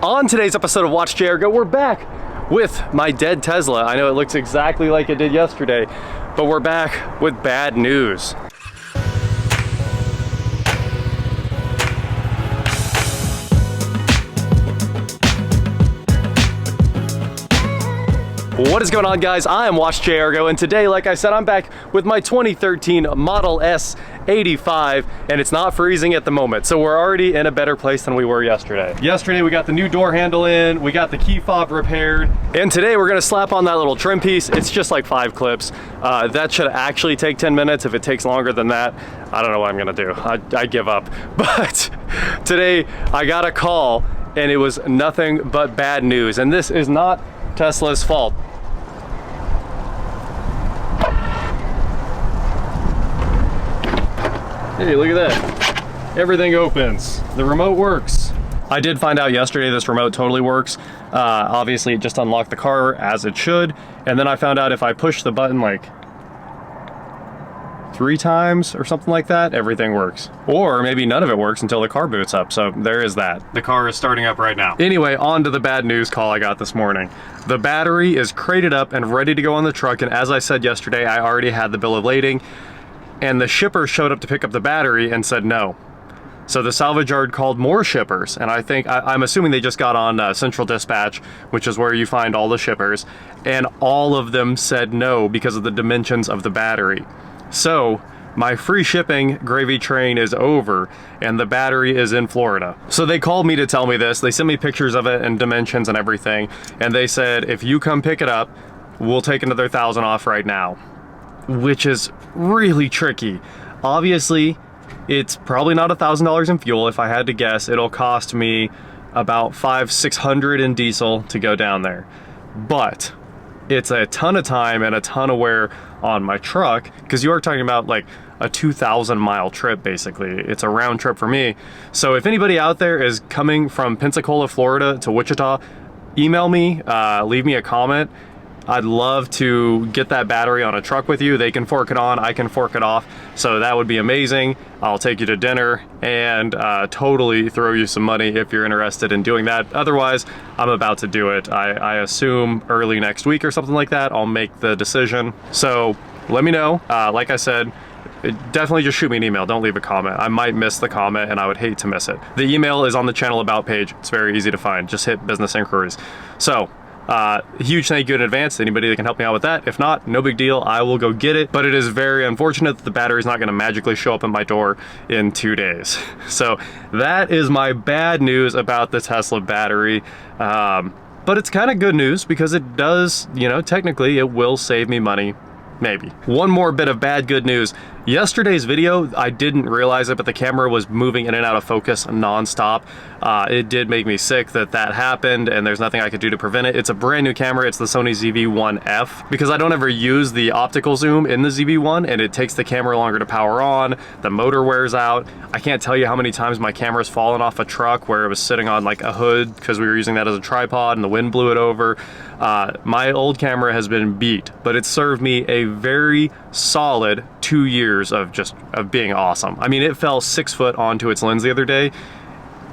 On today's episode of Watch JR Go, we're back with my dead Tesla. I know it looks exactly like it did yesterday, but we're back with bad news. What is going on, guys? I am Watch JR Go, and today, like I said, I'm back with my 2013 Model S85, and it's not freezing at the moment, so we're already in a better place than we were yesterday. Yesterday, we got the new door handle in, we got the key fob repaired, and today we're gonna slap on that little trim piece. It's just like 5 clips. That should actually take 10 minutes. If it takes longer than that, I don't know what I'm gonna do. I give up. But today, I got a call, and it was nothing but bad news, and this is not Tesla's fault. Hey, look at that. Everything opens. The remote works. I did find out yesterday this remote totally works. Obviously, it just unlocked the car as it should. And then I found out if I push the button like 3 times or something like that, everything works. Or maybe none of it works until the car boots up. So there is that. The car is starting up right now. Anyway, on to the bad news call I got this morning. The battery is crated up and ready to go on the truck. And as I said yesterday, I already had the bill of lading. And the shipper showed up to pick up the battery and said no. So the salvage yard called more shippers, and I'm assuming they just got on Central Dispatch, which is where you find all the shippers, and all of them said no because of the dimensions of the battery. So my free shipping gravy train is over, and the battery is in Florida. So they called me to tell me this. They sent me pictures of it and dimensions and everything, and they said, if you come pick it up, we'll take another $1,000 off right now. Which is really tricky. Obviously, it's probably not $1,000 in fuel. If I had to guess, it'll cost me about $500-600 in diesel to go down there. But it's a ton of time and a ton of wear on my truck, because you are talking about like a 2,000-mile trip, basically. It's a round trip for me. So if anybody out there is coming from Pensacola, Florida to Wichita, email me, leave me a comment. I'd love to get that battery on a truck with you. They can fork it on, I can fork it off. So that would be amazing. I'll take you to dinner and totally throw you some money if you're interested in doing that. Otherwise, I'm about to do it. I assume early next week or something like that, I'll make the decision. So let me know. Like I said, definitely just shoot me an email. Don't leave a comment. I might miss the comment and I would hate to miss it. The email is on the channel about page. It's very easy to find. Just hit business inquiries. So huge thank you in advance to anybody that can help me out with that. If not, no big deal, I will go get it. But it is very unfortunate that the battery is not gonna magically show up at my door in 2 days. So that is my bad news about the Tesla battery. But it's kind of good news because it does, you know, technically it will save me money. Maybe. One more bit of bad good news. Yesterday's video, I didn't realize it, but the camera was moving in and out of focus nonstop. It did make me sick that happened, and there's nothing I could do to prevent it. It's a brand new camera. It's the Sony ZV-1F, because I don't ever use the optical zoom in the ZV-1, and it takes the camera longer to power on. The motor wears out. I can't tell you how many times my camera's fallen off a truck where it was sitting on like a hood because we were using that as a tripod and the wind blew it over. My old camera has been beat, but it served me a very solid 2 years of being awesome. I mean, it fell 6 foot onto its lens the other day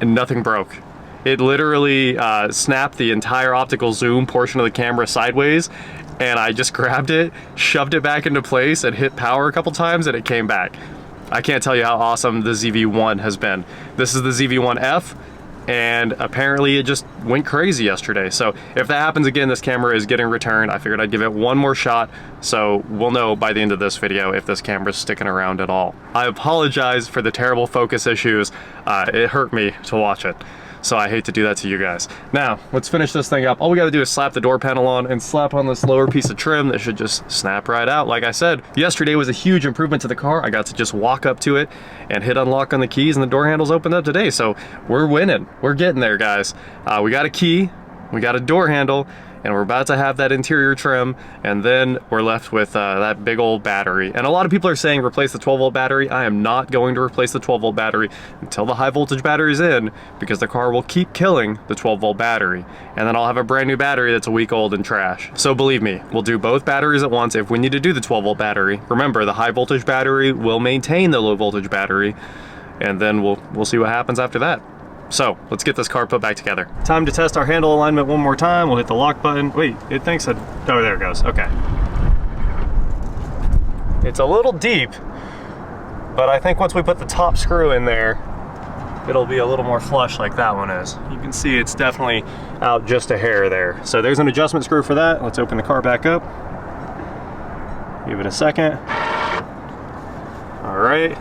and nothing broke. It literally snapped the entire optical zoom portion of the camera sideways, and I just grabbed it, shoved it back into place, and hit power a couple times, and it came back. I can't tell you how awesome the ZV-1 has been. This is the ZV-1F, and apparently it just went crazy yesterday. So if that happens again, this camera is getting returned. I figured I'd give it one more shot, so we'll know by the end of this video if this camera's sticking around at all. I apologize for the terrible focus issues. It hurt me to watch it, so I hate to do that to you guys. Now, let's finish this thing up. All we gotta do is slap the door panel on and slap on this lower piece of trim that should just snap right out. Like I said, yesterday was a huge improvement to the car. I got to just walk up to it and hit unlock on the keys, and the door handles opened up today. So we're winning. We're getting there, guys. We got a key, we got a door handle, and we're about to have that interior trim, and then we're left with that big old battery. And a lot of people are saying replace the 12-volt battery. I am not going to replace the 12-volt battery until the high voltage battery is in, because the car will keep killing the 12-volt battery, and then I'll have a brand new battery that's a week old and trash. So believe me, we'll do both batteries at once if we need to do the 12-volt battery. Remember, the high voltage battery will maintain the low voltage battery, and then we'll see what happens after that. So let's get this car put back together. Time to test our handle alignment one more time. We'll hit the lock button. Wait, it thinks that, oh, there it goes, okay. It's a little deep, but I think once we put the top screw in there, it'll be a little more flush like that one is. You can see it's definitely out just a hair there. So there's an adjustment screw for that. Let's open the car back up. Give it a second. All right.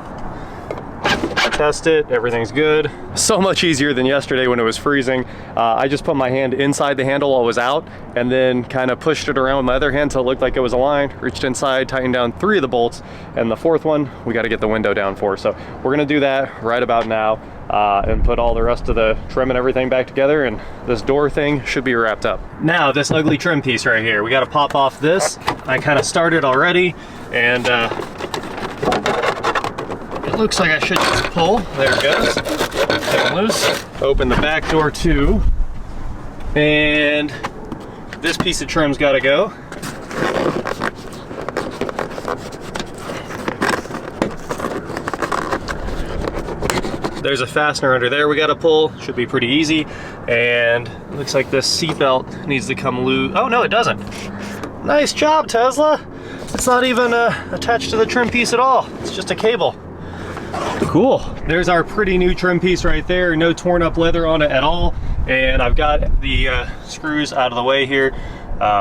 Test it, everything's good. So much easier than yesterday when it was freezing. I just put my hand inside the handle while it was out and then kind of pushed it around with my other hand so it looked like it was aligned, reached inside, tightened down 3 of the bolts, and the 4th one we got to get the window down for. So we're gonna do that right about now and put all the rest of the trim and everything back together, and this door thing should be wrapped up. Now this ugly trim piece right here, we got to pop off this. I kind of started already, and it looks like I should just pull. There it goes. Get it loose. Open the back door too. And this piece of trim's got to go. There's a fastener under there we got to pull. Should be pretty easy. And it looks like this seat belt needs to come loose. Oh no, it doesn't. Nice job, Tesla. It's not even attached to the trim piece at all. It's just a cable. Cool. There's our pretty new trim piece right there. No torn up leather on it at all. And I've got the screws out of the way here.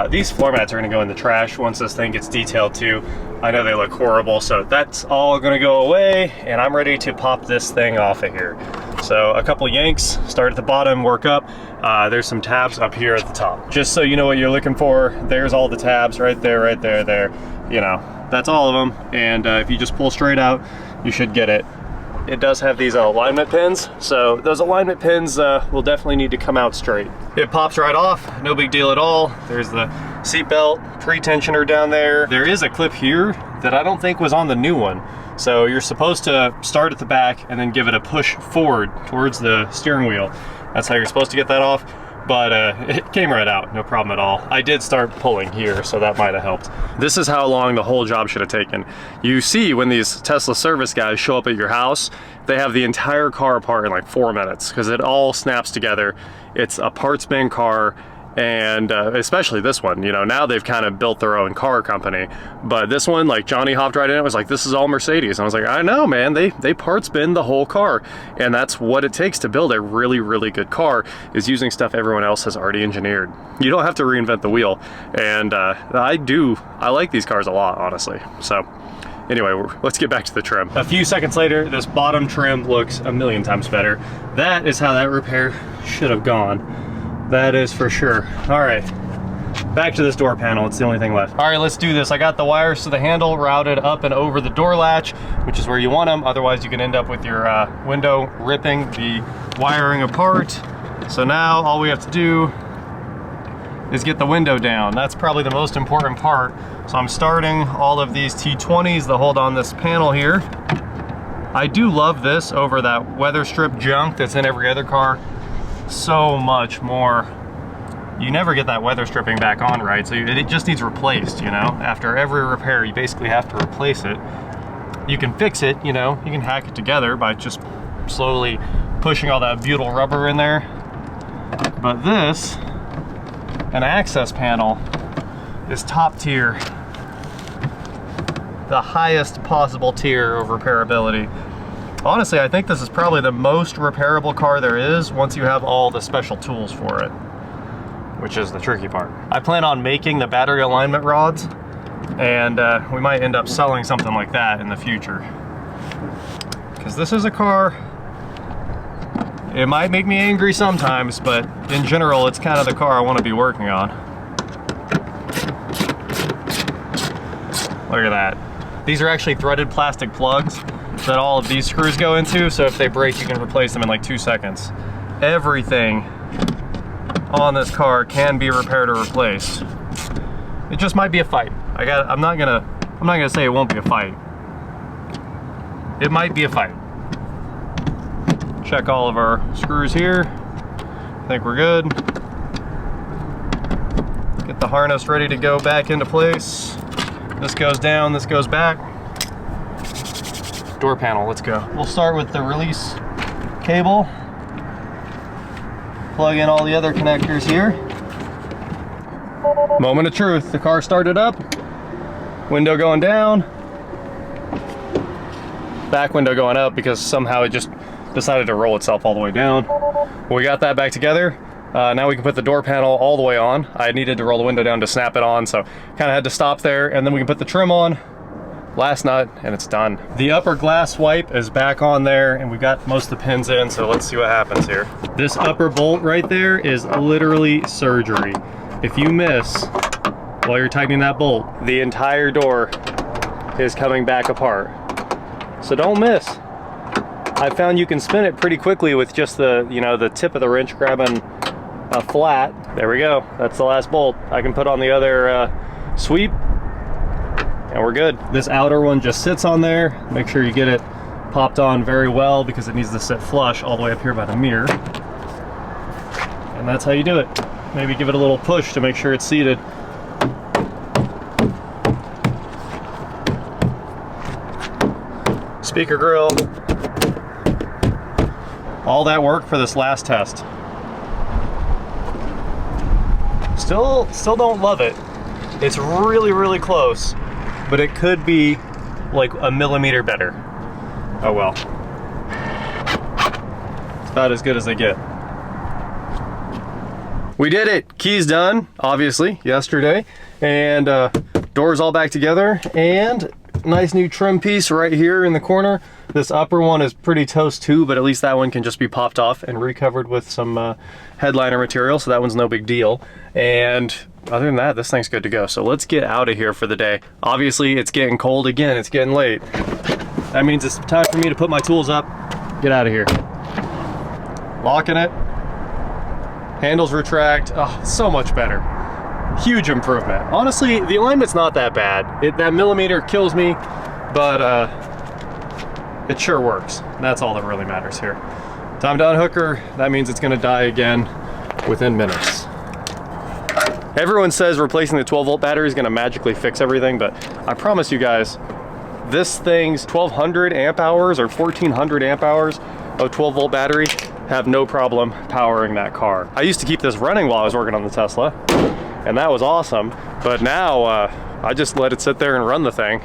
These floor mats are gonna go in the trash once this thing gets detailed too. I know they look horrible, so that's all gonna go away, and I'm ready to pop this thing off of here. So a couple yanks, start at the bottom, work up. There's some tabs up here at the top. Just so you know what you're looking for, there's all the tabs right there, there. You know, that's all of them. And if you just pull straight out, you should get it. It does have these alignment pins, so those alignment pins will definitely need to come out straight. It pops right off, no big deal at all. There's the seat belt pre-tensioner down there. There is a clip here that I don't think was on the new one. So you're supposed to start at the back and then give it a push forward towards the steering wheel. That's how you're supposed to get that off, but it came right out, no problem at all. I did start pulling here, so that might have helped. This is how long the whole job should have taken. You see when these Tesla service guys show up at your house, they have the entire car apart in like 4 minutes because it all snaps together. It's a parts bin car, and especially this one, you know, now they've kind of built their own car company, but this one, like, Johnny hopped right in, it was like, this is all Mercedes. And I was like, I know, man, they parts bin the whole car, and that's what it takes to build a really, really good car, is using stuff everyone else has already engineered. You don't have to reinvent the wheel, and I like these cars a lot, honestly. So anyway, let's get back to the trim. A few seconds later, this bottom trim looks a million times better. That is how that repair should have gone. That is for sure. All right, back to this door panel. It's the only thing left. All right, let's do this. I got the wires to the handle routed up and over the door latch, which is where you want them. Otherwise, you can end up with your window ripping the wiring apart. So now all we have to do is get the window down. That's probably the most important part. So I'm starting all of these T20s to hold on this panel here. I do love this over that weather strip junk that's in every other car. So much more. You never get that weather stripping back on right, so it just needs replaced, you know. After every repair, you basically have to replace it. You can fix it, you know, you can hack it together by just slowly pushing all that butyl rubber in there. But this, an access panel, is top tier. The highest possible tier of repairability. Honestly, I think this is probably the most repairable car there is once you have all the special tools for it, which is the tricky part. I plan on making the battery alignment rods, and we might end up selling something like that in the future. Because this is a car, it might make me angry sometimes, but in general, it's kind of the car I want to be working on. Look at that. These are actually threaded plastic plugs that all of these screws go into, so if they break, you can replace them in like 2 seconds. Everything on this car can be repaired or replaced. It just might be a fight. I'm not gonna say it won't be a fight. It might be a fight. Check all of our screws here. I think we're good. Get the harness ready to go back into place. This goes down, this goes back. Door panel, let's go. We'll start with the release cable. Plug in all the other connectors here. Moment of truth, the car started up, window going down, back window going up because somehow it just decided to roll itself all the way down. We got that back together. Now we can put the door panel all the way on. I needed to roll the window down to snap it on, so kind of had to stop there, and then we can put the trim on, last nut, and it's done. The upper glass wipe is back on there, and we've got most of the pins in, so let's see what happens here. This upper bolt right there is literally surgery. If you miss while you're tightening that bolt, the entire door is coming back apart. So don't miss. I found you can spin it pretty quickly with just the, you know, the tip of the wrench grabbing a flat. There we go. That's the last bolt. I can put on the other sweep, and we're good. This outer one just sits on there. Make sure you get it popped on very well because it needs to sit flush all the way up here by the mirror. And that's how you do it. Maybe give it a little push to make sure it's seated. Speaker grill. All that work for this last test. Still don't love it. It's really, really close, but it could be like a millimeter better. Oh well. It's about as good as they get. We did it. Keys done, obviously, yesterday, and doors all back together, and nice new trim piece right here in the corner. This upper one is pretty toast too, but at least that one can just be popped off and recovered with some headliner material, so that one's no big deal. And other than that, this thing's good to go. So let's get out of here for the day. Obviously, it's getting cold again. It's getting late. That means it's time for me to put my tools up, get out of here. Locking it. Handles retract. Oh, so much better. Huge improvement. Honestly, the alignment's not that bad. That millimeter kills me, but it sure works. That's all that really matters here. Time to unhook her. That means it's gonna die again within minutes. Everyone says replacing the 12-volt battery is gonna magically fix everything, but I promise you guys, this thing's 1200 amp hours or 1400 amp hours of 12-volt battery have no problem powering that car. I used to keep this running while I was working on the Tesla, and that was awesome, but now I just let it sit there and run the thing.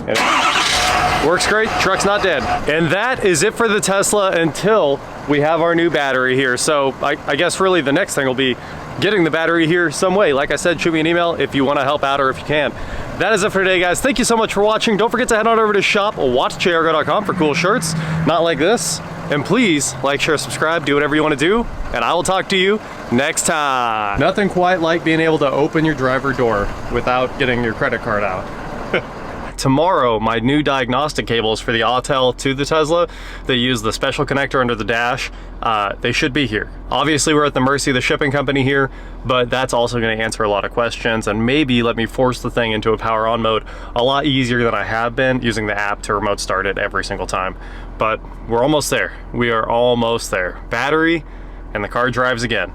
And it works great, truck's not dead. And that is it for the Tesla until we have our new battery here. So I guess really the next thing will be getting the battery here some way. Like I said, shoot me an email if you want to help out or if you can. That is it for today, guys. Thank you so much for watching. Don't forget to head on over to shop.watchjargo.com for cool shirts, not like this. And please like, share, subscribe, do whatever you want to do, and I will talk to you next time. Nothing quite like being able to open your driver door without getting your credit card out. Tomorrow, my new diagnostic cables for the Autel to the Tesla, they use the special connector under the dash. They should be here. Obviously, we're at the mercy of the shipping company here, but that's also going to answer a lot of questions and maybe let me force the thing into a power on mode a lot easier than I have been using the app to remote start it every single time. But we're almost there. We are almost there. Battery, and the car drives again.